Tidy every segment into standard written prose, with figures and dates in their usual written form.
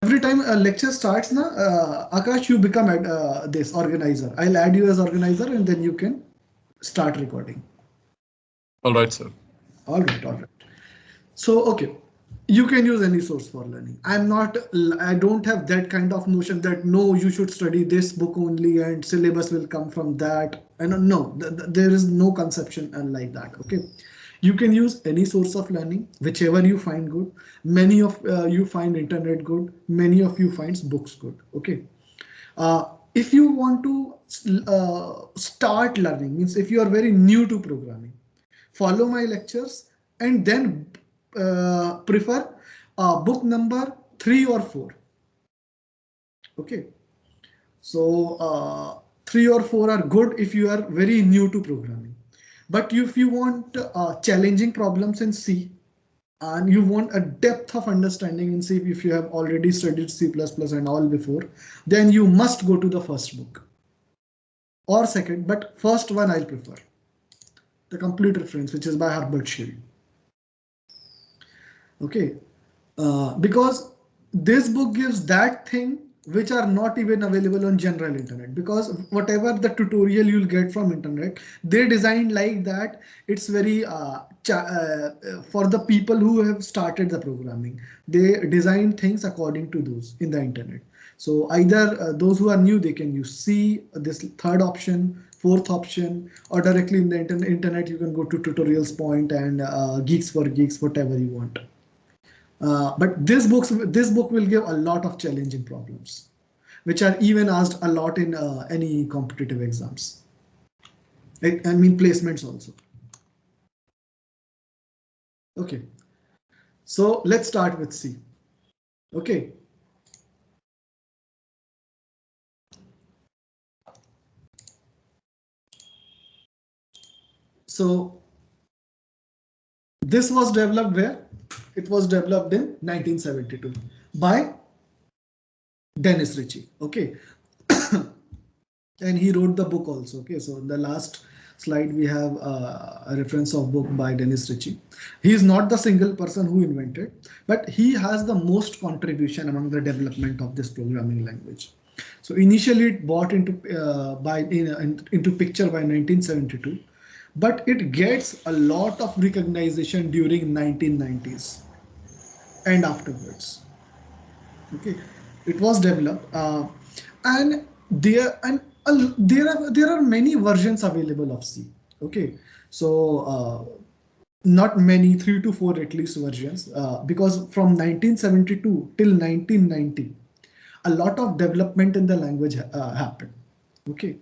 every time a lecture starts, na, Akash, you become this organizer. I'll add you as organizer, and then you can start recording. All right, sir. All right, all right. So, okay, you can use any source for learning. I don't have that kind of notion that no, you should study this book only and syllabus will come from that. And no, there is no conception like that. Okay. You can use any source of learning, whichever you find good. Many of you find internet good. Many of you finds books good. Okay. If you want to start learning, means if you are very new to programming, follow my lectures and then prefer book number 3 or 4. Okay, so 3 or 4 are good if you are very new to programming. But if you want challenging problems in C and you want a depth of understanding in C, if you have already studied C++ and all before, then you must go to the first book or second, but first one I'll prefer. The Complete Reference, which is by Herbert Shield. Okay, because this book gives that thing which are not even available on general internet, because whatever the tutorial you'll get from internet, they designed like that. It's very for the people who have started the programming, they design things according to those in the internet. So either those who are new, they can use C, this third option, fourth option, or directly in the internet you can go to tutorials point and Geeks for Geeks, whatever you want. But this book will give a lot of challenging problems, which are even asked a lot in any competitive exams. I mean placements also. Okay, so let's start with C. Okay. So this was developed where? It was developed in 1972 by Dennis Ritchie. Okay. And he wrote the book also. Okay, so in the last slide we have a reference of book by Dennis Ritchie. He is not the single person who invented, but he has the most contribution among the development of this programming language. So initially it brought into into picture by 1972, but it gets a lot of recognition during 1990s and afterwards. Okay, it was developed and there are many versions available of C. Okay, so not many, 3 to 4 at least versions, because from 1972 till 1990 a lot of development in the language happened. Okay,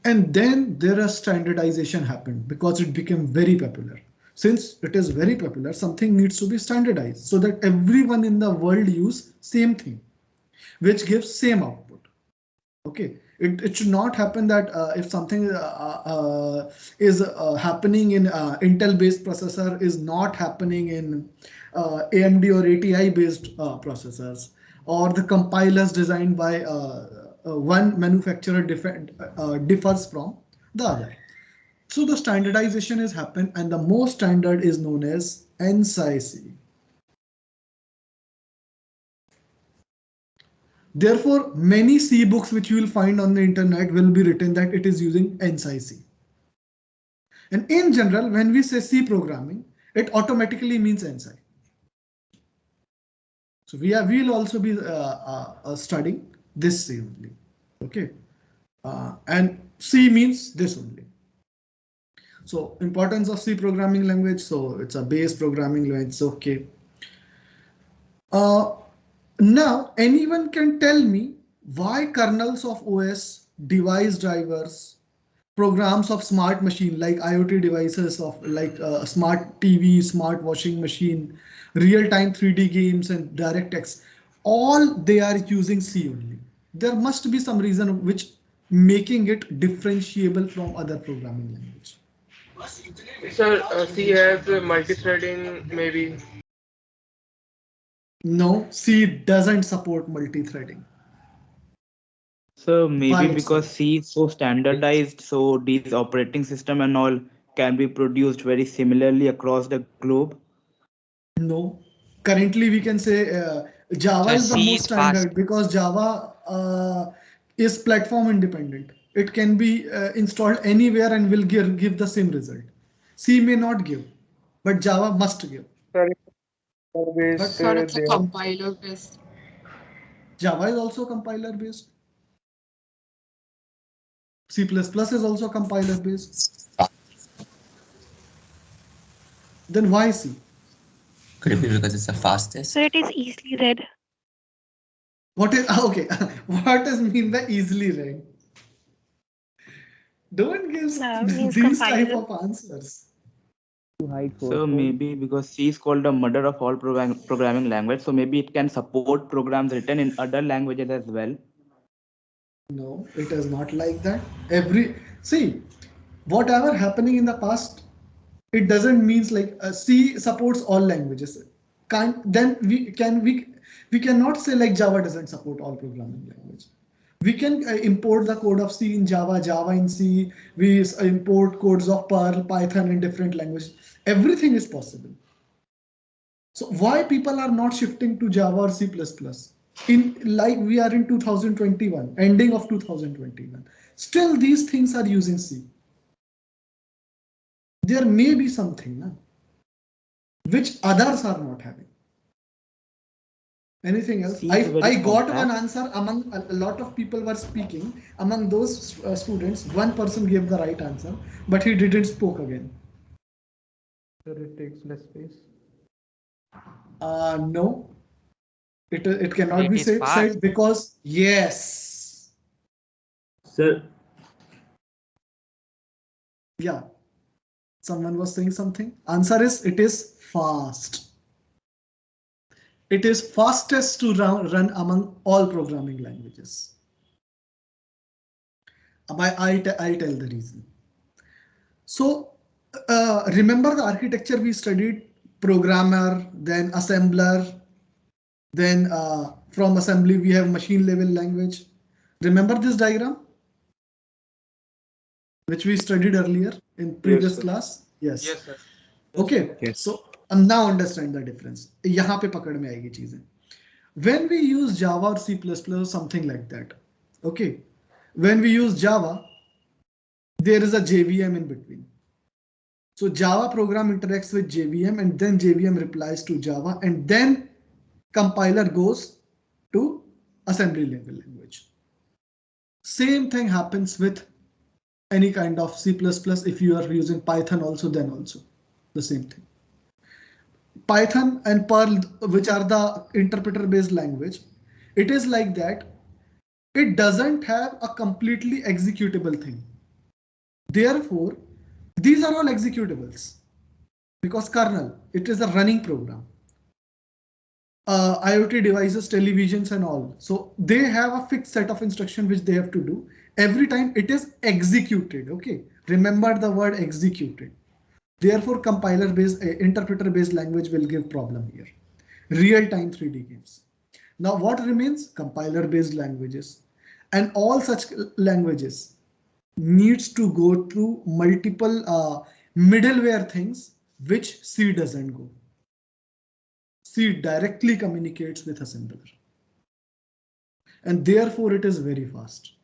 and then there a standardization happened because it became very popular. Since it is very popular, something needs to be standardized so that everyone in the world use same thing, which gives same output. Okay, it should not happen that if something is happening in Intel based processor is not happening in AMD or ATI based processors, or the compilers designed by one manufacturer differs from the other. So the standardization has happened, and the most standard is known as ANSI. Therefore, many C books which you will find on the internet will be written that it is using ANSI. And in general, when we say C programming, it automatically means ANSI. So we'll also be studying this C only. Okay, and C means this only. So importance of C programming language. So it's a base programming language. Okay. Now anyone can tell me why kernels of OS, device drivers, programs of smart machine like IoT devices of like smart TV, smart washing machine, real-time 3D games and DirectX, all they are using C only. There must be some reason which making it differentiable from other programming language. Sir, C has multi-threading maybe. No, C doesn't support multi-threading So by maybe because itself. C is so standardized, so these operating system and all can be produced very similarly across the globe. No, currently we can say Java So is the C most is fast. standard because Java is platform independent. It can be installed anywhere and will give the same result. C may not give, but Java must give. Sorry, But based Sort of a there. compiler based. Java is also compiler based. C++ is also compiler based. Then why C? Could it be because it's the fastest? So it is easily read. What is okay? What does mean by easily read? Don't give Means these type compiler. of answers. So maybe because C is called the mother of all programming language, so maybe it can support programs written in other languages as well. No, it is not like that. See, whatever happening in the past, it doesn't means like C supports all languages. Then we cannot say like Java doesn't support all programming language. We can import the code of C in Java, Java in C. We import codes of Perl, Python in different languages. Everything is possible. So why people are not shifting to Java or C++? In like we are in 2021, ending of 2021. Still these things are using C. There may be something which others are not having. Anything else? I got one answer among a lot of people were speaking. Among those students, one person gave the right answer, but he didn't spoke again. So it takes less space. No. It cannot It be is fast. said because yes. Sir, Yeah. Someone was saying something. Answer is it is fast. It is fastest to run among all programming languages. I tell the reason. So remember the architecture we studied: programmer, then assembler, then from assembly we have machine level language. Remember this diagram which we studied earlier in previous class? Yes. Yes, sir. Okay. Yes. So now understand the difference. यहाँ पे पकड़ में आएगी चीजें. When we use Java or C++ or something like that, okay. When we use Java, there is a JVM in between. So Java program interacts with JVM and then JVM replies to Java and then compiler goes to assembly level language. Same thing happens with any kind of C++. If you are using Python also, then also the same thing. Python and Perl, which are the interpreter based language, it is like that. It doesn't have a completely executable thing. Therefore, these are all executables because kernel, it is a running program. IoT devices, televisions and all. So they have a fixed set of instructions which they have to do. Every time it is executed. Okay. Remember the word executed. Therefore, compiler based, interpreter based language will give problem here. Real time 3D games. Now what remains? Compiler based languages. And all such languages needs to go through multiple middleware things which C doesn't go. C directly communicates with assembler. And therefore it is very fast.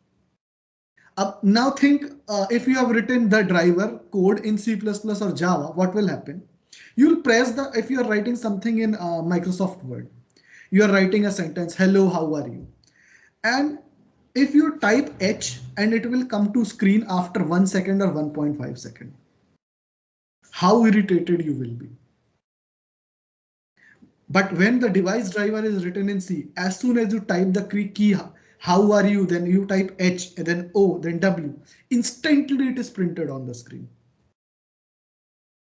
Now think if you have written the driver code in C++ or Java, what will happen? You'll press the, if you're writing something in Microsoft Word, you are writing a sentence, hello, how are you? And if you type H and it will come to screen after 1 second or 1.5 seconds, how irritated you will be. But when the device driver is written in C, as soon as you type the key, how are you, then you type H, and then O, then W, instantly it is printed on the screen.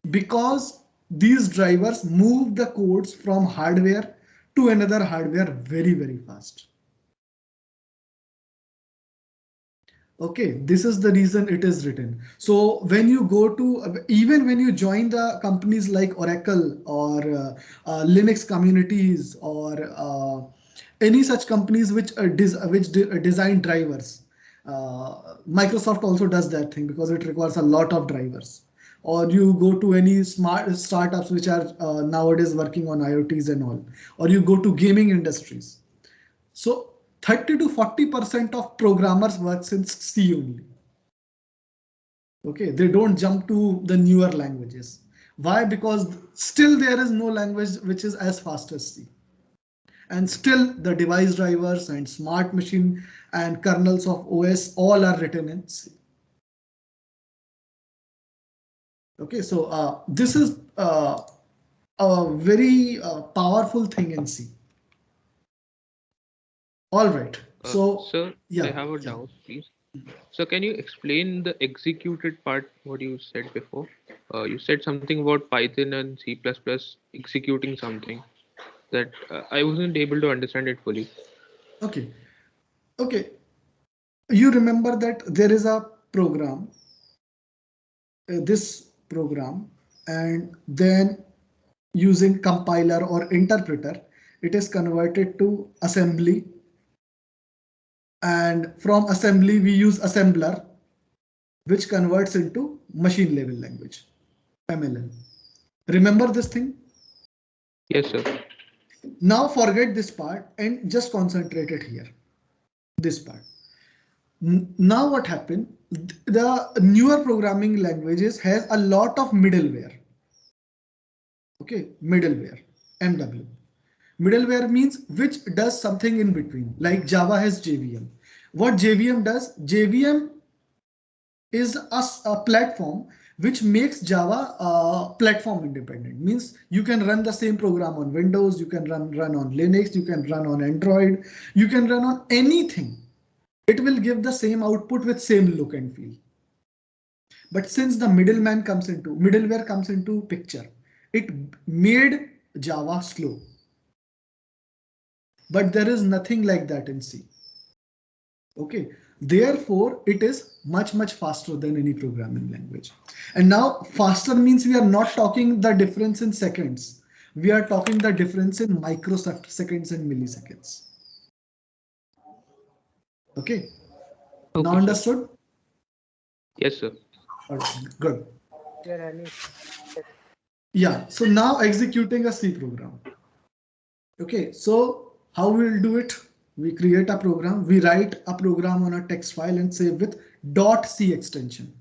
Because these drivers move the codes from hardware to another hardware very, very fast. Okay, this is the reason it is written. So when you go to, even when you join the companies like Oracle or Linux communities or any such companies which design drivers, Microsoft also does that thing because it requires a lot of drivers. or you go to any smart startups which are nowadays working on IoTs and all, or you go to gaming industries. So 30 to 40% of programmers works in C only. Okay, they don't jump to the newer languages. Why? Because still there is no language which is as fast as C. And still the device drivers and smart machine and kernels of OS all are written in C. Okay, so this is a very powerful thing in C. All right. So, sir, yeah, I have a doubt, please. So can you explain the executed part, what you said before? You said something about Python and C++ executing something that I wasn't able to understand it fully. Okay. Okay. You remember that there is a program, this program, and then using compiler or interpreter, it is converted to assembly. And from assembly, we use assembler, which converts into machine level language, MLL. Remember this thing? Yes, sir. Now forget this part and just concentrate it here. This part. Now what happened? The newer programming languages has a lot of middleware. Okay, middleware, MW. Middleware means which does something in between. Like Java has JVM. What JVM does? JVM is a platform which makes Java platform independent. Means you can run the same program on Windows, you can run on Linux, you can run on Android, you can run on anything. It will give the same output with same look and feel. But since the middleware comes into picture, it made Java slow. But there is nothing like that in C. Okay, therefore it is much faster than any programming language. And now faster means we are not talking the difference in seconds. We are talking the difference in microseconds and milliseconds. Okay, now Okay, understood? Yes, sir. Good. Yeah, so now executing a C program. Okay, so how we'll do it? We create a program, we write a program on a text file and save with .c extension.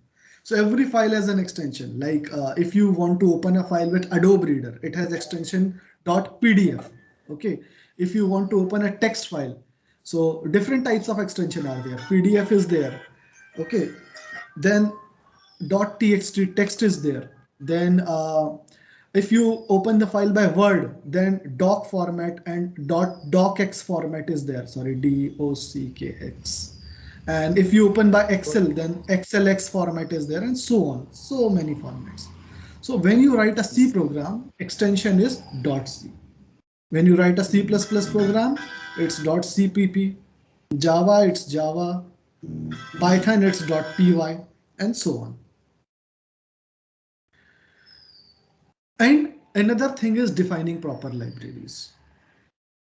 So every file has an extension. Like if you want to open a file with Adobe Reader, it has extension .pdf. Okay, if you want to open a text file, so different types of extension are there. PDF is there. Okay, then .txt text is there. Then if you open the file by Word, then doc format and .docx format is there. Sorry, DOCKX. And if you open by Excel, then XLX format is there, and so on. So many formats. So when you write a C program, extension is .c. When you write a C++ program, it's .cpp. Java, it's Java. Python, it's .py, and so on. And another thing is defining proper libraries.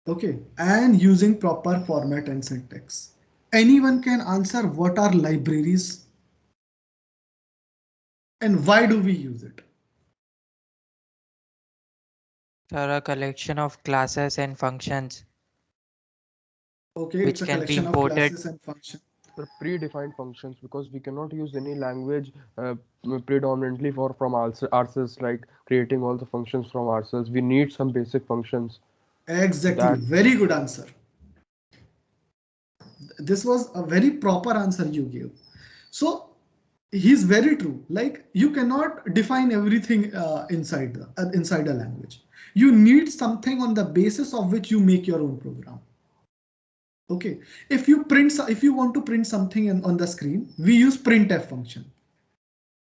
Okay, and using proper format and syntax. Anyone can answer what are libraries and why do we use it? There are a collection of classes and functions. Okay, which it's a can be collection of imported. classes and functions. Predefined functions, because we cannot use any language predominantly from ourselves, like creating all the functions from ourselves. We need some basic functions. Exactly, very good answer. This was a very proper answer you gave. So he's very true. Like you cannot define everything inside a language. You need something on the basis of which you make your own program. Okay, if you want to print something on the screen, we use printf function.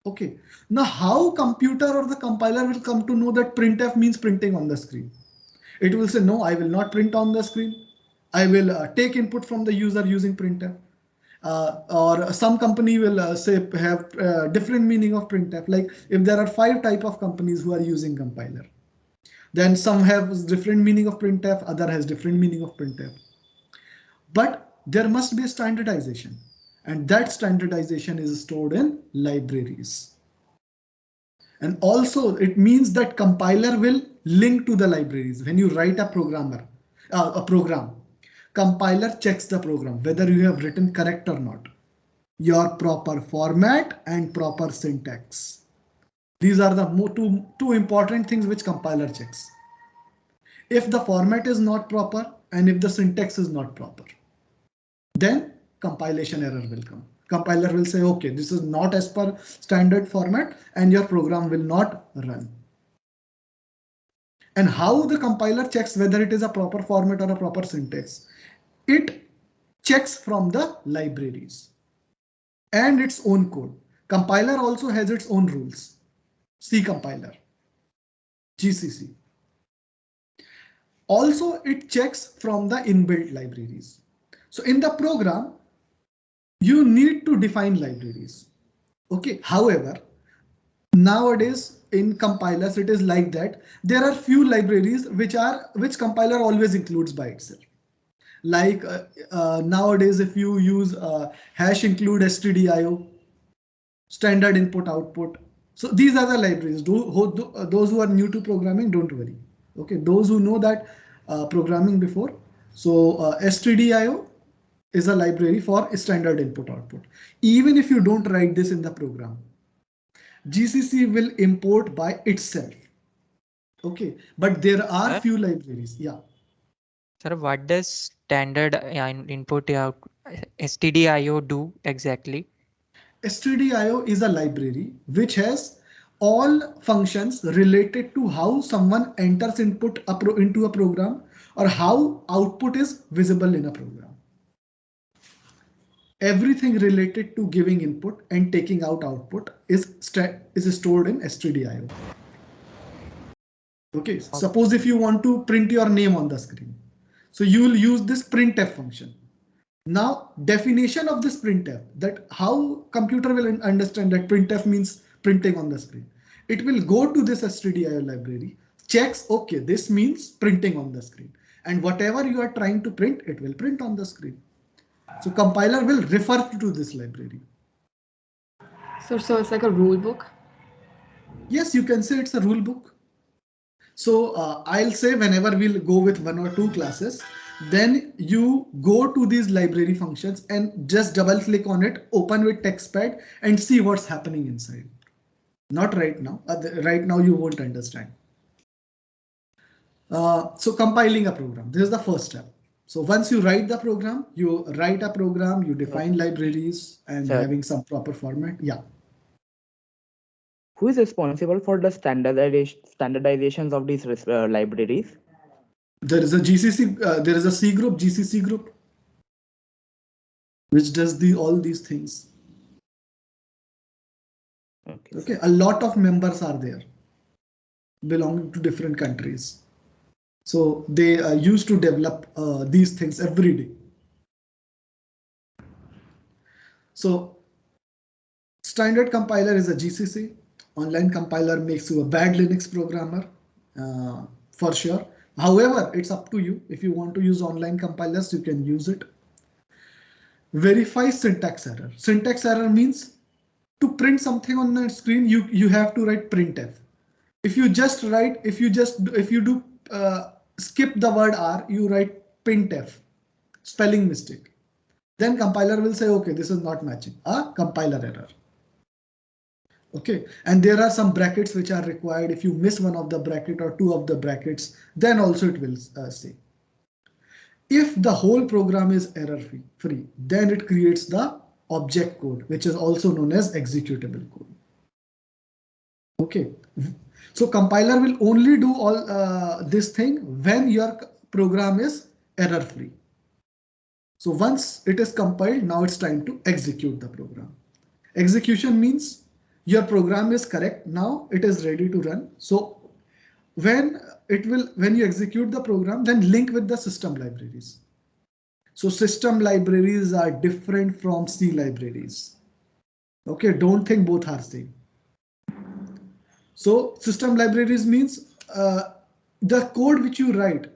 Okay, now how computer or the compiler will come to know that printf means printing on the screen? It will say, no, I will not print on the screen. I will take input from the user using printf. Or some company will say have different meaning of printf. Like if there are 5 type of companies who are using compiler, then some have different meaning of printf, other has different meaning of printf. But there must be a standardization, and that standardization is stored in libraries. And also it means that compiler will link to the libraries. When you write a program, compiler checks the program, whether you have written correct or not, your proper format and proper syntax. These are the two important things which compiler checks. If the format is not proper and if the syntax is not proper, then compilation error will come. Compiler will say, okay, this is not as per standard format and your program will not run. And how the compiler checks whether it is a proper format or a proper syntax? It checks from the libraries and its own code. Compiler also has its own rules. C compiler, GCC. Also, it checks from the inbuilt libraries. So in the program, you need to define libraries. Okay. However, nowadays in compilers, it is like that there are few libraries which compiler always includes by itself. Like nowadays, if you use hash include stdio, standard input output. So these are the libraries. Those who are new to programming, don't worry. Okay, those who know that programming before. So stdio is a library for standard input output. Even if you don't write this in the program, GCC will import by itself. Okay, but there are few libraries. Yeah. Sir, what does standard input stdio do exactly? stdio is a library which has all functions related to how someone enters input into a program or how output is visible in a program. Everything related to giving input and taking out output is stored in stdio. Okay, suppose if you want to print your name on the screen, so you will use this printf function. Now, definition of this printf, that how computer will understand that printf means printing on the screen. It will go to this stdio library, checks, okay, this means printing on the screen, and whatever you are trying to print, it will print on the screen. So compiler will refer to this library. So it's like a rule book? Yes, you can say it's a rule book. So I'll say whenever we'll go with 1 or 2 classes, then you go to these library functions and just double click on it, open with TextPad and see what's happening inside. Not right now. Right now you won't understand. So compiling a program, this is the first step. So once you write the program, you define libraries and having some proper format. Yeah. Who is responsible for the standardizations of these libraries? There is a GCC, there is a C group, GCC group, which does all these things. Okay, a lot of members are there, belonging to different countries. So they used to develop these things every day. So standard compiler is a GCC. Online compiler makes you a bad Linux programmer for sure. However, it's up to you. If you want to use online compilers, you can use it. Verify syntax error. Syntax error means to print something on the screen, you have to write printf. If you do skip the word R, you write printf, spelling mistake. Then compiler will say, okay, this is not matching, a compiler error. Okay, and there are some brackets which are required. If you miss one of the bracket or 2 of the brackets, then also it will say. If the whole program is error free, then it creates the object code, which is also known as executable code. Okay, so compiler will only do all this thing when your program is error free. So once it is compiled, now it's time to execute the program. Execution means your program is correct. Now it is ready to run. So when you execute the program, then link with the system libraries. So system libraries are different from C libraries. Okay, don't think both are same. So system libraries means the code which you write,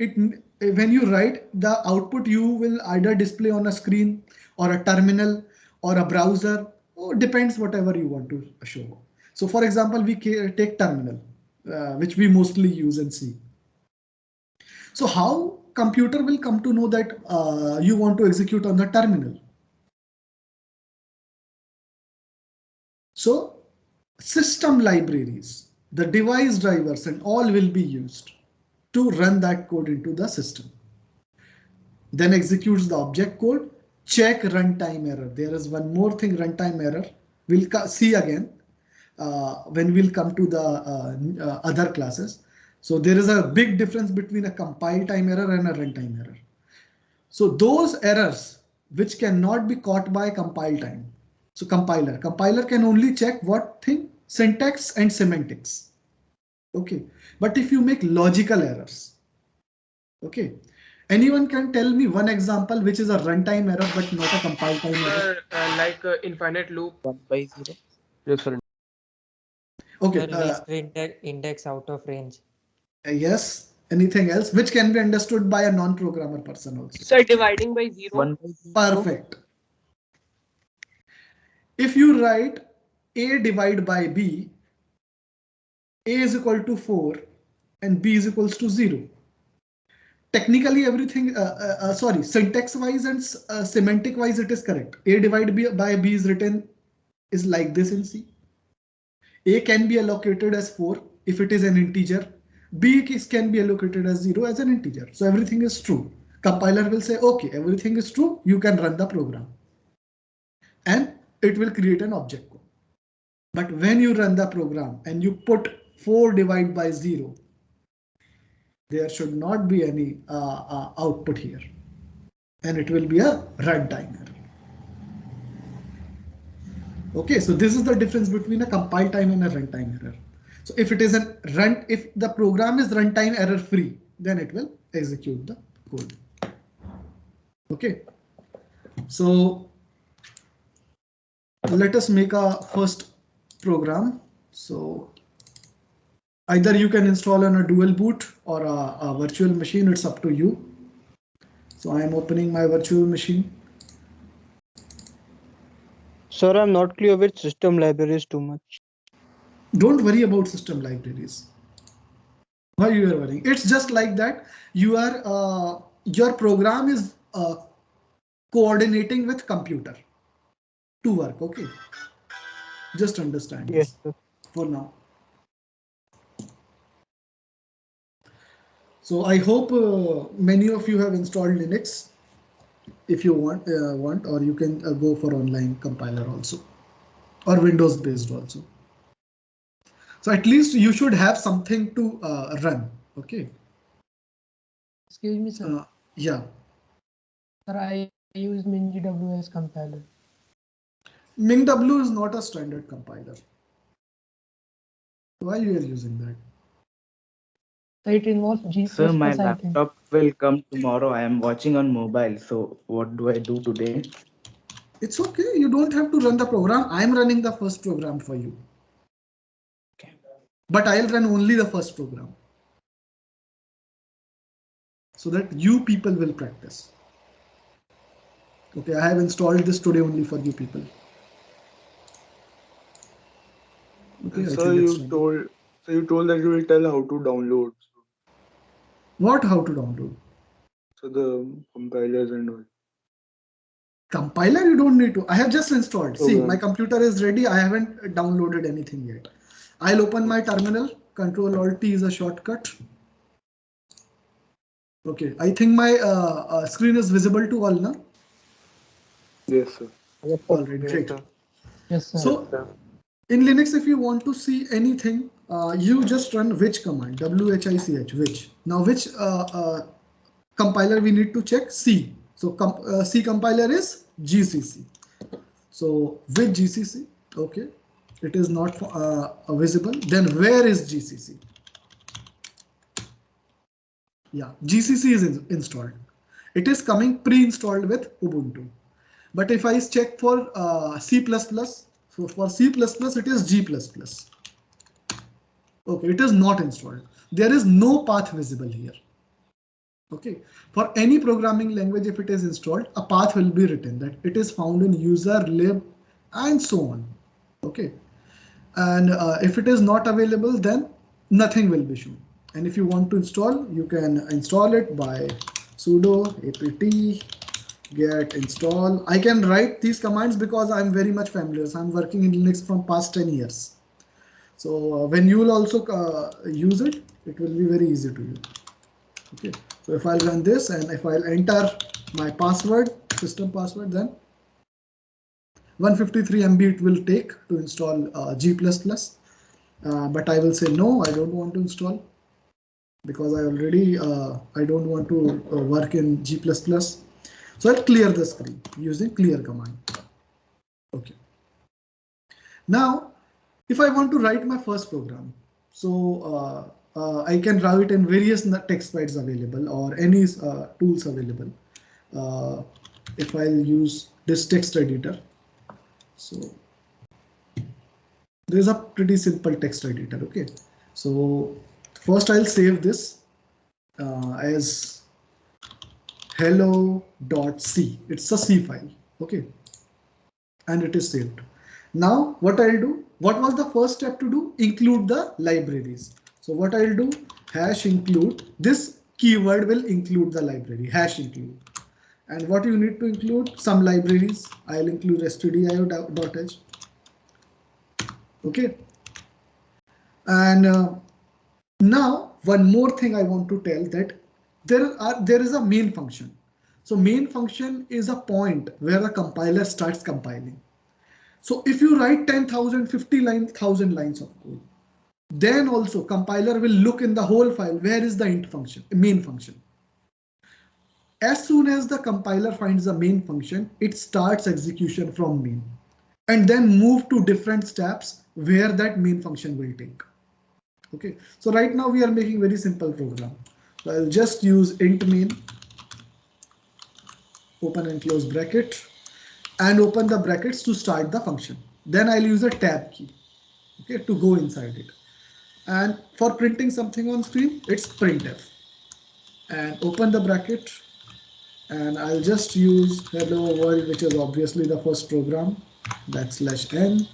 when you write the output, you will either display on a screen or a terminal or a browser, or depends whatever you want to show. So for example, we take terminal, which we mostly use in C. So how computer will come to know that you want to execute on the terminal? So system libraries, the device drivers and all will be used to run that code into the system. Then executes the object code, check runtime error. There is one more thing, runtime error. We'll see again when we'll come to the other classes. So there is a big difference between a compile time error and a runtime error. So those errors which cannot be caught by compile time. So compiler can only check what thing? Syntax and semantics. Okay, but if you make logical errors, okay, anyone can tell me one example which is a runtime error but not a compile time error? Like infinite loop. 1 by 0. Yes, sir. Okay. Index out of range. Yes. Anything else which can be understood by a non-programmer person also? So dividing by 0. 1 by 0. Perfect. If you write A divided by B, A is equal to 4 and B is equals to 0. Technically everything, syntax wise and semantic wise it is correct. A divided by B is written is like this in C. A can be allocated as 4 if it is an integer. B can be allocated as 0 as an integer. So everything is true. Compiler will say, okay, everything is true. You can run the program. And it will create an object code. But when you run the program and you put 4 divided by 0, there should not be any output here. And it will be a runtime error. Okay, so this is the difference between a compile time and a runtime error. So if it is if the program is runtime error free, then it will execute the code. Okay, so let us make a first program. So either you can install on a dual boot or a virtual machine. It's up to you. So I am opening my virtual machine. Sir, I'm not clear with system libraries too much. Don't worry about system libraries. Why you are worrying? It's just like that. You are your program is coordinating with computer to work. Okay, just understand Yes, this sir. for now. So I hope many of you have installed Linux. If you want, or you can go for online compiler also, or Windows based also. So at least you should have something to run. Okay. Excuse me, sir. Yeah. Sir, I use MinGW as compiler. MinGW is not a standard compiler. Why you are using that? So it involves G++. Sir, my laptop will come tomorrow. I am watching on mobile. So what do I do today? It's okay. You don't have to run the program. I'm running the first program for you. Okay. But I'll run only the first program, so that you people will practice. Okay, I have installed this today only for you people. Okay, So you told that you will tell how to download. What? How to download? So the compilers and all. Compiler you don't need to. I have just installed. Okay. See, my computer is ready. I haven't downloaded anything yet. I'll open my terminal. Ctrl-Alt-T is a shortcut. Okay, I think my screen is visible to all now. Yes, sir. All right, great. Yes, sir. So in Linux, if you want to see anything, you just run which command, WHICH, which. Now which compiler we need to check? C. So C compiler is GCC. So with GCC, okay, it is not visible. Then where is GCC? Yeah, GCC is installed. It is coming pre-installed with Ubuntu. But if I check for C++, so for C++ it is G++. Okay, it is not installed. There is no path visible here. Okay, for any programming language, if it is installed, a path will be written that it is found in user lib and so on. Okay, And if it is not available, then nothing will be shown. And if you want to install, you can install it by sudo apt get install. I can write these commands because I'm very much familiar. So I'm working in Linux from past 10 years. So when you will also use it, it will be very easy to use. Okay. So if I'll run this and if I'll enter my password, system password, then 153 MB it will take to install G++. But I will say no, I don't want to install because I already I don't want to work in G++. So I'll clear the screen using clear command. Okay. Now, if I want to write my first program, so I can write in various text files available or any tools available. If I'll use this text editor, so there's a pretty simple text editor. Okay, so first I'll save this as hello.c. It's a C file. Okay, and it is saved. Now what I'll do, what was the first step to do? Include the libraries. So what I'll do, hash include, this keyword will include the library, hash include. And what you need to include, some libraries. I'll include stdio.h. Okay. And now one more thing I want to tell, that there is a main function. So main function is a point where the compiler starts compiling. So if you write 10,000, 50,000 lines of code, then also compiler will look in the whole file. Where is the int function, main function? As soon as the compiler finds the main function, it starts execution from main and then move to different steps where that main function will take. Okay, so right now we are making very simple program. So I'll just use int main, open and close bracket, and open the brackets to start the function. Then I'll use a tab key, okay, to go inside it. And for printing something on screen, it's printf. And open the bracket, and I'll just use hello world, which is obviously the first program, \n.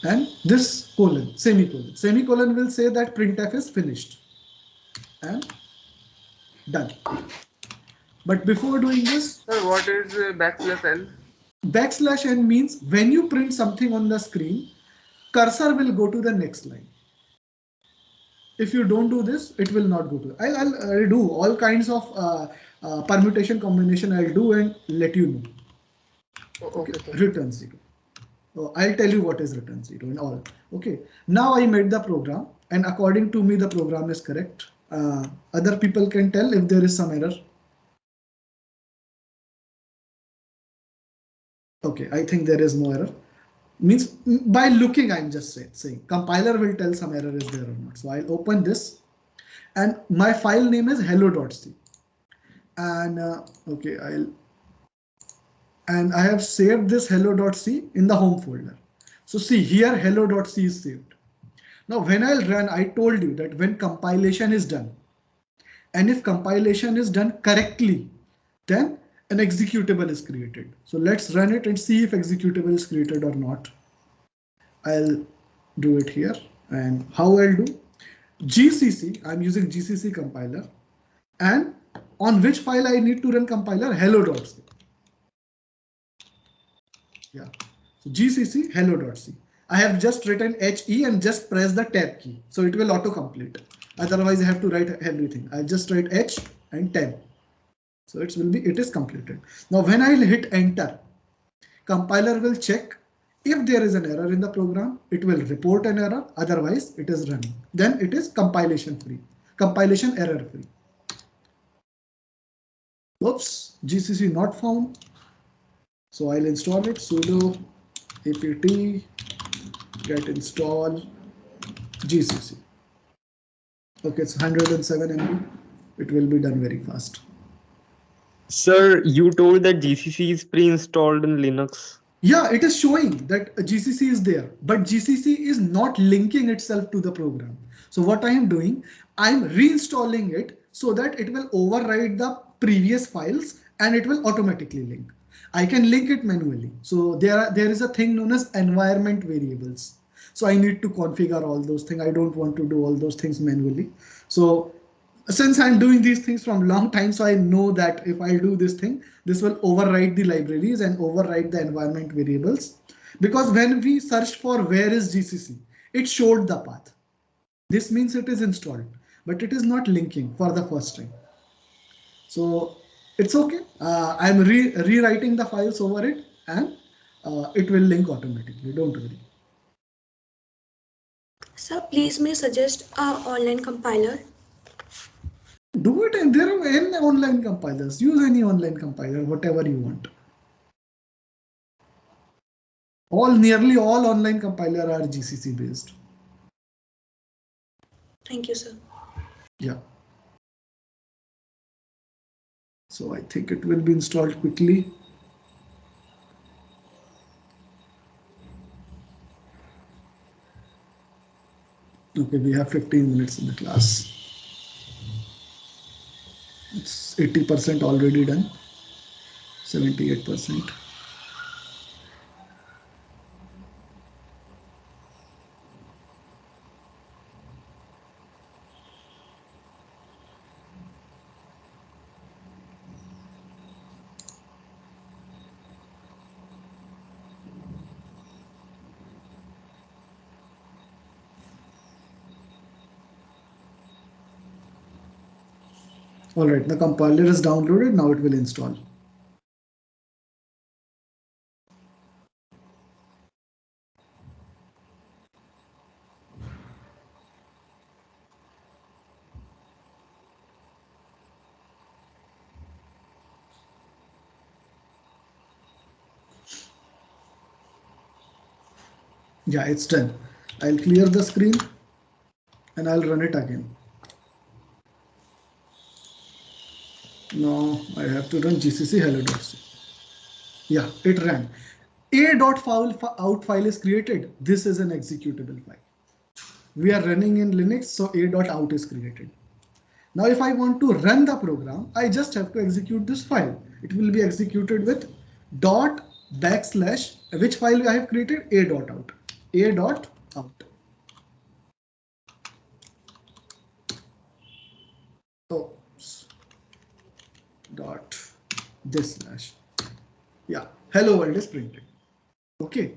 And this colon, semicolon. Semicolon will say that printf is finished. And done. But before doing this, Sir, what is \n? \n means when you print something on the screen, cursor will go to the next line. If you don't do this, it will not go to. I'll do all kinds of permutation combination. I'll do and let you know. Okay. Return 0. So I'll tell you what is return 0 and all. Okay. Now I made the program, and according to me, the program is correct. Other people can tell if there is some error. Okay, I think there is no error. Means by looking, I'm just saying compiler will tell some error is there or not. So I'll open this, and my file name is hello.c. And okay, I have saved this hello.c in the home folder. So see here, hello.c is saved. Now when I'll run, I told you that when compilation is done, and if compilation is done correctly, then an executable is created. So let's run it and see if executable is created or not. I'll do it here, and how I'll do GCC. I'm using GCC compiler, and on which file I need to run compiler, hello.c. Yeah, so GCC hello.c. I have just written HE and just press the tab key, so it will auto complete. Otherwise I have to write everything. I just write H and tab. So it is completed. Now when I'll hit enter, compiler will check. If there is an error in the program, it will report an error. Otherwise it is running. Then it is compilation free, compilation error free. Oops, GCC not found. So I'll install it, sudo apt get install GCC. Okay, it's 107 MB. It will be done very fast. Sir, you told that GCC is pre-installed in Linux. Yeah, it is showing that GCC is there, but GCC is not linking itself to the program. So what I am doing, I'm reinstalling it so that it will override the previous files and it will automatically link. I can link it manually. So there is a thing known as environment variables. So I need to configure all those things. I don't want to do all those things manually. So since I'm doing these things from long time, so I know that if I do this thing, this will override the libraries and override the environment variables. Because when we searched for where is GCC, it showed the path. This means it is installed, but it is not linking for the first time. So it's okay. I'm rewriting the files over it, and it will link automatically. Don't worry. Sir, please may suggest a online compiler. Do it, and there are any online compilers. Use any online compiler, whatever you want. Nearly all online compiler are GCC based. Thank you, sir. Yeah. So I think it will be installed quickly. Okay, we have 15 minutes in the class. It's 80% already done. 78%. All right, the compiler is downloaded. Now it will install. Yeah, it's done. I'll clear the screen and I'll run it again. Now I have to run gcc hello.c. Yeah, it ran. A.out file is created. This is an executable file. We are running in Linux, so A.out is created. Now, if I want to run the program, I just have to execute this file. It will be executed with // which file I have created? A.out. A.out. Oh, dot this slash. Yeah, hello world is printed. Okay,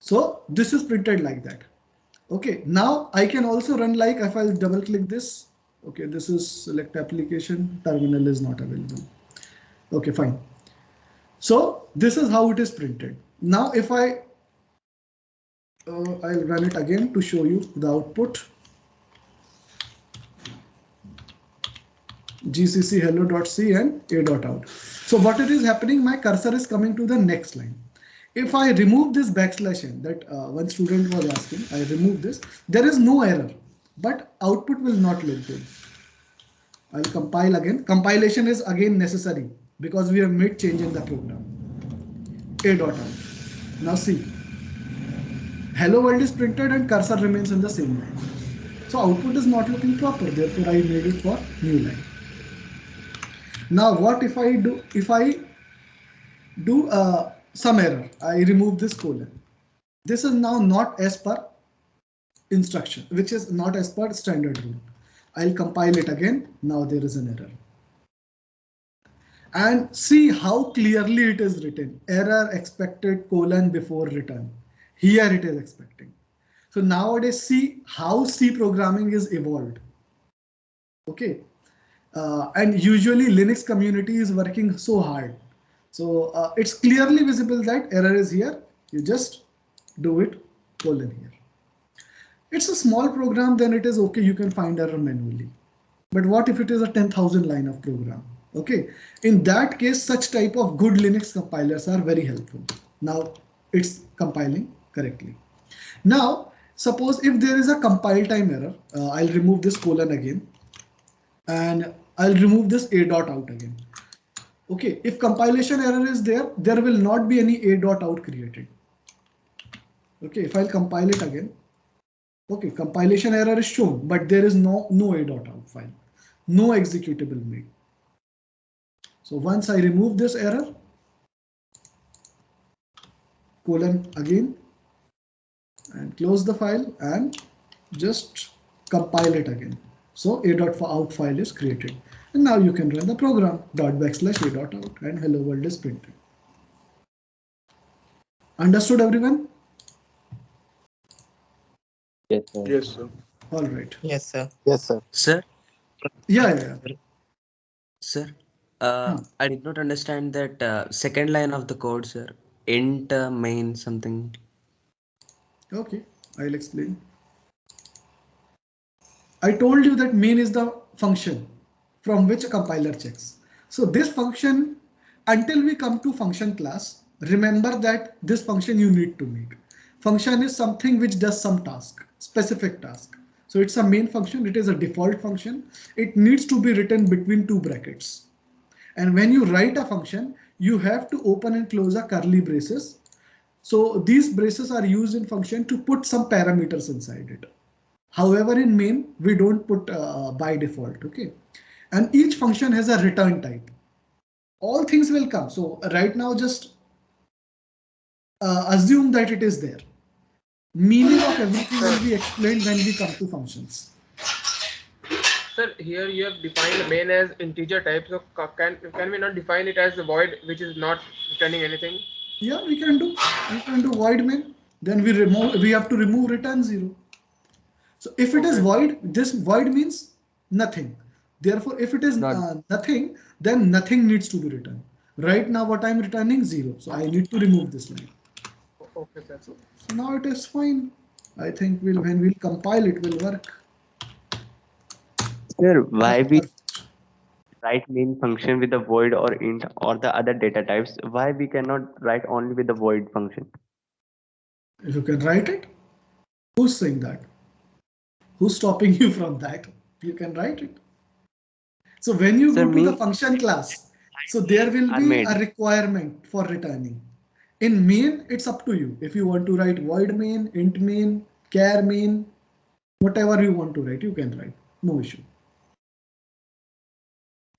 so this is printed like that. Okay, now I can also run like if I'll double click this. Okay, this is select application, terminal is not available. Okay, fine. So this is how it is printed. Now if I'll run it again to show you the output. gcc hello.c and A.out. So what it is happening, my cursor is coming to the next line. If I remove this \n that one student was asking, I remove this, there is no error, but output will not look good. I'll compile again. Compilation is again necessary because we have made change in the program. A.out. Now see, hello world is printed and cursor remains in the same line. So output is not looking proper, therefore I made it for new line. Now what if I do, some error, I remove this colon. This is now not as per instruction, which is not as per standard rule. I'll compile it again. Now there is an error. And see how clearly it is written. Error expected colon before return. Here it is expecting. So nowadays see how C programming is evolved. Okay. And usually Linux community is working so hard. So it's clearly visible that error is here. You just do it colon here. It's a small program, then it is okay. You can find error manually. But what if it is a 10,000 line of program? Okay. In that case, such type of good Linux compilers are very helpful. Now it's compiling correctly. Now, suppose if there is a compile time error, I'll remove this colon again. And I'll remove this A.out again. Okay, if compilation error is there, there will not be any A.out created. Okay, if I'll compile it again. Okay, compilation error is shown, but there is no A.out file, no executable made. So once I remove this error, colon again and close the file and just compile it again. So a.out file is created. And now you can run the program .\a.out and hello world is printed. Understood everyone? Yes, sir. Yes, sir. All right. Yes, sir. Yes, sir. Sir, Yeah. sir, I did not understand that second line of the code, sir. Int main something. Okay, I'll explain. I told you that main is the function from which a compiler checks. So this function, until we come to function class, remember that this function you need to make. Function is something which does some task, specific task. So it's a main function. It is a default function. It needs to be written between two brackets. And when you write a function, you have to open and close a curly braces. So these braces are used in function to put some parameters inside it. However, in main, we don't put by default, okay? And each function has a return type. All things will come. So right now, just assume that it is there. Meaning of everything will be explained when we come to functions. Sir, here you have defined main as integer type. So can we not define it as the void, which is not returning anything? Yeah, we can do void main. Then we have to remove return 0. So if it is void, this void means nothing. Therefore, if it is nothing, then nothing needs to be written. Right now, what I'm returning 0. So I need to remove this line. Okay, sir. So now it is fine. I think when we'll compile, it will work. Sir, why we write main function with the void or int or the other data types? Why we cannot write only with the void function? If you can write it, who's saying that? Who's stopping you from that? You can write it. So when you go to the function class, so there will be a requirement for returning. In main, it's up to you. If you want to write void main, int main, char main, whatever you want to write, you can write. No issue.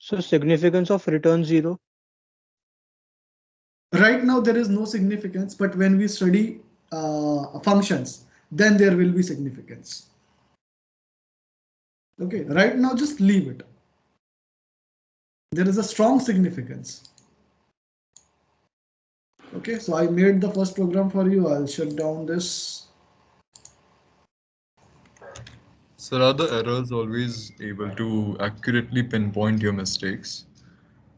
So significance of return 0? Right now there is no significance, but when we study functions, then there will be significance. Okay, right now just leave it. There is a strong significance. Okay, so I made the first program for you. I'll shut down this. Sir, are the errors always able to accurately pinpoint your mistakes?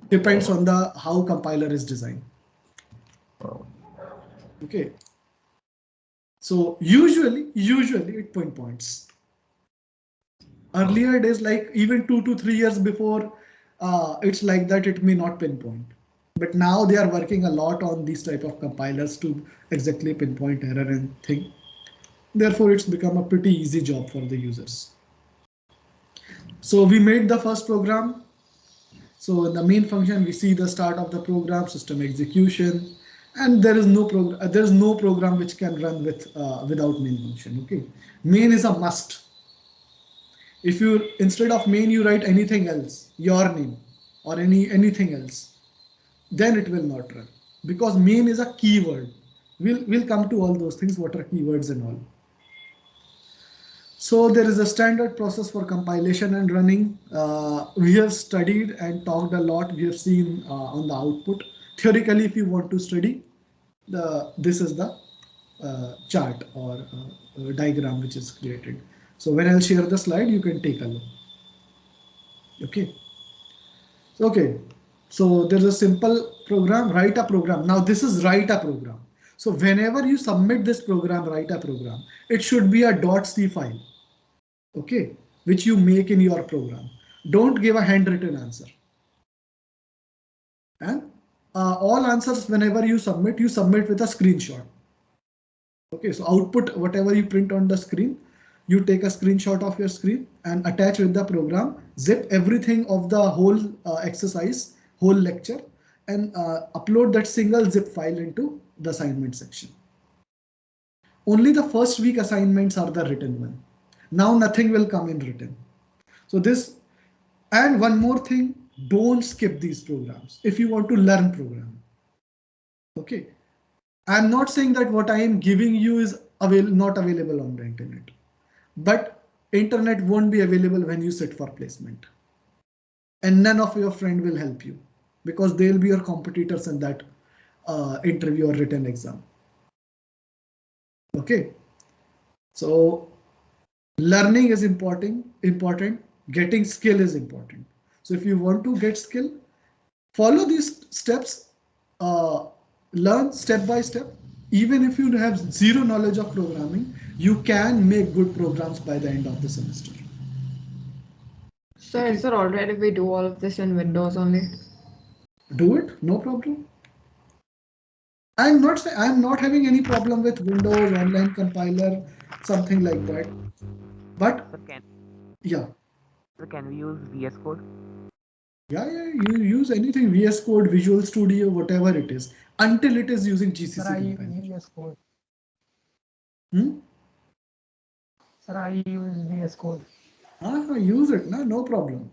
Depends on the how compiler is designed. Okay. So usually it pinpoints. Earlier days, like even 2 to 3 years before, it's like that it may not pinpoint. But now they are working a lot on these type of compilers to exactly pinpoint error and thing. Therefore, it's become a pretty easy job for the users. So we made the first program. So in the main function, we see the start of the program, system execution, and there is no program which can run without main function. Okay, main is a must. If you instead of main you write anything else, your name or anything else, then it will not run because main is a keyword. We'll come to all those things, what are keywords and all. So there is a standard process for compilation and running. We have studied and talked a lot. We have seen on the output. Theoretically, if you want to study, this is the chart or diagram which is created. So when I'll share the slide, you can take a look. Okay. Okay. So there's a simple program, write a program. Now this is write a program. So whenever you submit this program, write a program, it should be a .c file. Okay, which you make in your program. Don't give a handwritten answer. And all answers, whenever you submit with a screenshot. Okay, so output, whatever you print on the screen, you take a screenshot of your screen and attach with the program, zip everything of the whole exercise, whole lecture, and upload that single zip file into the assignment section. Only the first week assignments are the written one. Now nothing will come in written. So this, and one more thing, don't skip these programs if you want to learn program. Okay, I'm not saying that what I am giving you is not available on the internet, but internet won't be available when you sit for placement, and none of your friend will help you because they'll be your competitors in that interview or written exam. Okay, so learning is important. Getting skill is important. So if you want to get skill, follow these steps. Learn step by step. Even if you have zero knowledge of programming, you can make good programs by the end of the semester. So is it alright if we do all of this in Windows only? Do it, no problem. I'm not having any problem with Windows online compiler, something like that. But yeah. So can we use VS Code? Yeah, you use anything, VS Code, Visual Studio, whatever it is, until it is using GCC Sir, I use compiler. VS Code. Hmm? Sir, I use VS Code. Use it, no problem.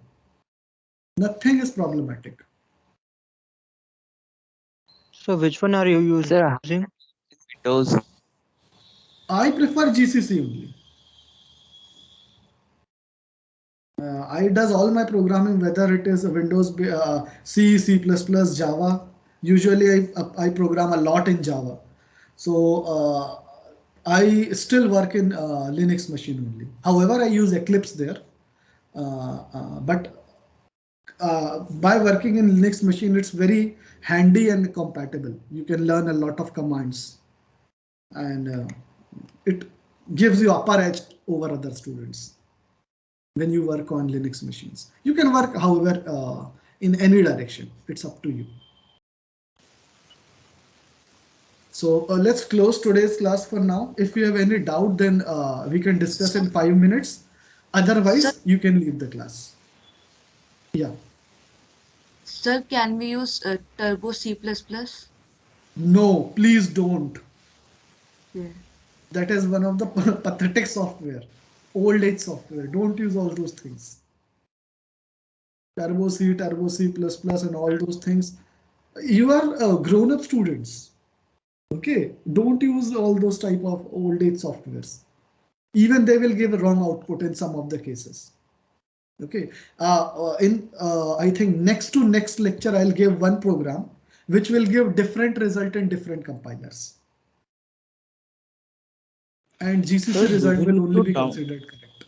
Nothing is problematic. So which one are you using? Windows. I prefer GCC only. I does all my programming, whether it is Windows, C, C++, Java. Usually I program a lot in Java. So I still work in Linux machine only. However, I use Eclipse there. But by working in Linux machine, it's very handy and compatible. You can learn a lot of commands, and it gives you upper edge over other students when you work on Linux machines. You can work, however, in any direction. It's up to you. So let's close today's class for now. If you have any doubt, then we can discuss in 5 minutes. Otherwise, you can leave the class. Yeah. Sir, can we use Turbo C++? No, please don't. Yeah. That is one of the pathetic software, old age software. Don't use all those things. Turbo C, and all those things. You are grown-up students. Okay, don't use all those type of old age softwares. Even they will give a wrong output in some of the cases. Okay, I think next to next lecture I'll give one program which will give different result in different compilers. And GCC result will only be considered correct.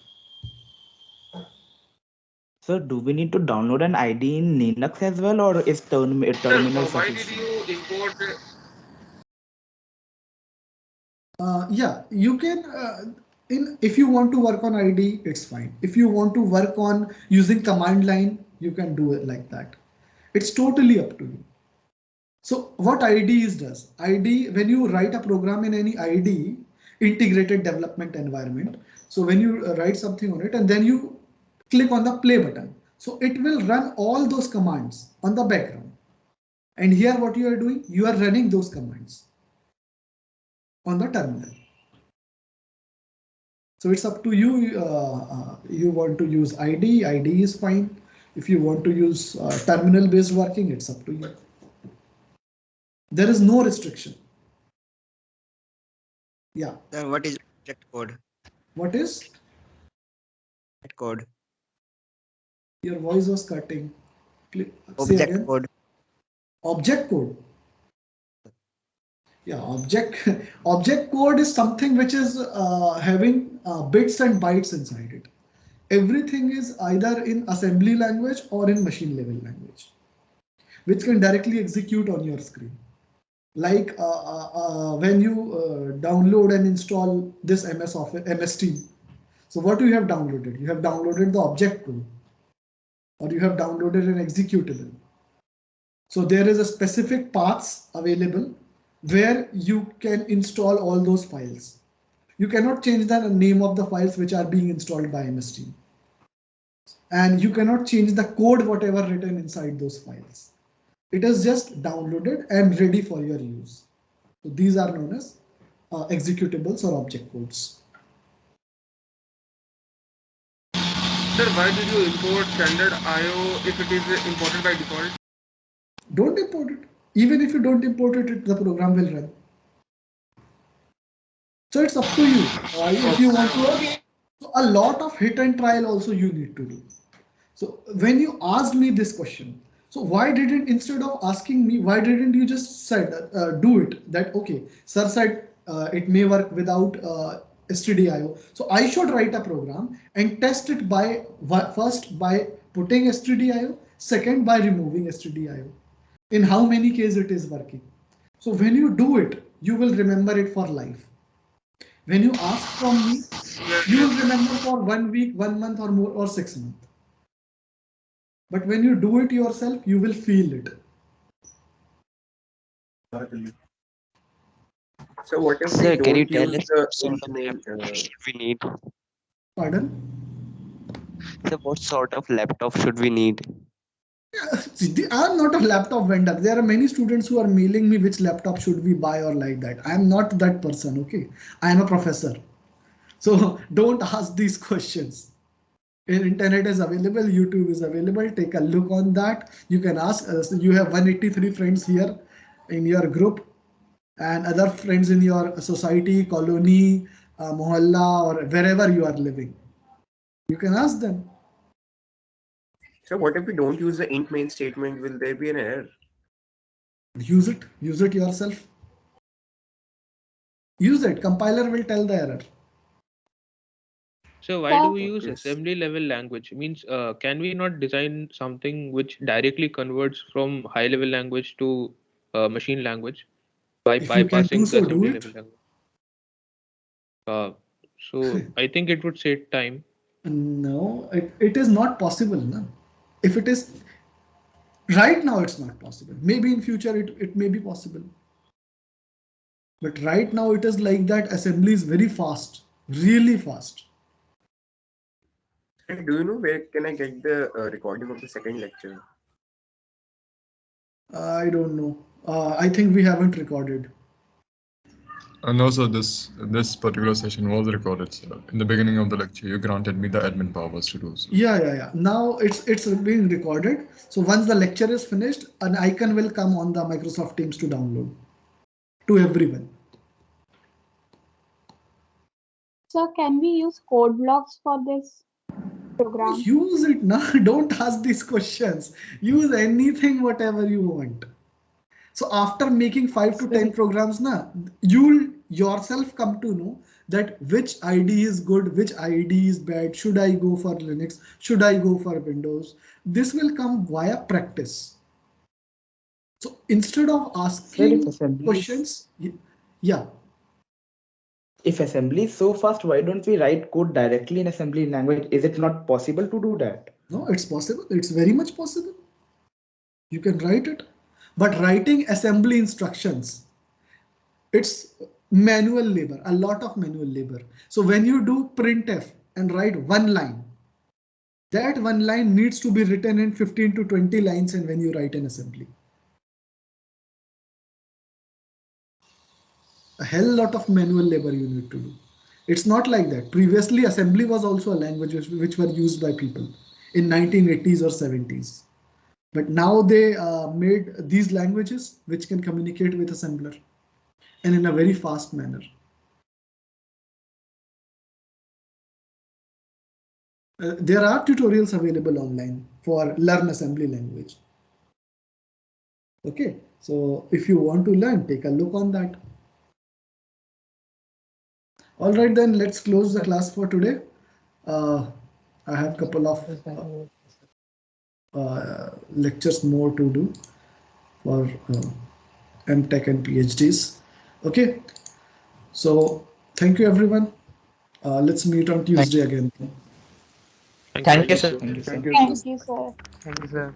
So do we need to download an IDE in Linux as well, or is terminal sufficient? Why did you import? Yeah, you can. If you want to work on IDE, it's fine. If you want to work on using command line, you can do it like that. It's totally up to you. So what IDE does? IDE, when you write a program in any IDE, integrated development environment. So when you write something on it and then you click on the play button, so it will run all those commands on the background. And here what you are doing, you are running those commands on the terminal. So it's up to you. You want to use IDE, IDE is fine. If you want to use terminal based working, it's up to you. There is no restriction. Yeah. Then what is object code? What is? Object code. Your voice was cutting. Object code. Object code. Yeah, object code is something which is having bits and bytes inside it. Everything is either in assembly language or in machine level language, which can directly execute on your screen. Like when you download and install this MS Office, MS Team. So what you have downloaded? You have downloaded the object code, or you have downloaded an executable. So there is a specific paths available where you can install all those files. You cannot change the name of the files which are being installed by MS Team. And you cannot change the code whatever written inside those files. It is just downloaded and ready for your use. So these are known as executables or object codes. Sir, why did you import standard IO if it is imported by default? Don't import it. Even if you don't import it, the program will run. So it's up to you. If you want to, so a lot of hit and trial also you need to do. So when you asked me this question, so why didn't, instead of asking me, why didn't you just said do it? That okay, sir said it may work without stdio. So I should write a program and test it by first by putting stdio, second by removing stdio. In how many cases it is working. So when you do it, you will remember it for life. When you ask from me, you will remember for 1 week, 1 month or more, or 6 months. But when you do it yourself, you will feel it. So what if Sir, we can you don't tell use us the what sort of main? laptop should we need? Pardon? Sir, what sort of laptop should we need? I'm not a laptop vendor. There are many students who are mailing me which laptop should we buy or like that. I'm not that person, okay? I am a professor. So don't ask these questions. Internet is available, YouTube is available. Take a look on that. You can ask. You have 183 friends here in your group and other friends in your society, colony, mohalla, or wherever you are living. You can ask them. So what if we don't use the int main statement? Will there be an error? Use it yourself. Use it. Compiler will tell the error. So why do we use assembly level language? Means can we not design something which directly converts from high level language to machine language by If you can bypassing do the so, do assembly it. level language? So I think it would save time. No, it is not possible. No? If it is right now, it's not possible. Maybe in future it may be possible. But right now it is like that. Assembly is very fast, really fast. And do you know where can I get the recording of the second lecture? I don't know. I think we haven't recorded. And also this particular session was recorded. So in the beginning of the lecture, you granted me the admin powers to do so. Yeah. Now it's being recorded. So once the lecture is finished, an icon will come on the Microsoft Teams to download to everyone. So can we use code blocks for this program? Use it now. Don't ask these questions. Use anything, whatever you want. So after making 5 to 10 programs, you'll yourself come to know that which ID is good, which ID is bad. Should I go for Linux? Should I go for Windows? This will come via practice. So instead of asking questions, yeah. If assembly is so fast, why don't we write code directly in assembly language? Is it not possible to do that? No, it's possible. It's very much possible. You can write it. But writing assembly instructions, it's manual labor, a lot of manual labor. So when you do printf and write one line, that one line needs to be written in 15 to 20 lines, and when you write an assembly. A hell lot of manual labor you need to do. It's not like that. Previously, assembly was also a language which were used by people in 1980s or 70s. But now they made these languages which can communicate with assembler and in a very fast manner. There are tutorials available online for learn assembly language. Okay, so if you want to learn, take a look on that. All right, then let's close the class for today. I have a couple of lectures more to do for MTech and PhDs. Okay, so thank you everyone. Let's meet on Tuesday again. Thank you, sir. Thank you, sir. Thank you, sir. Thank you, sir.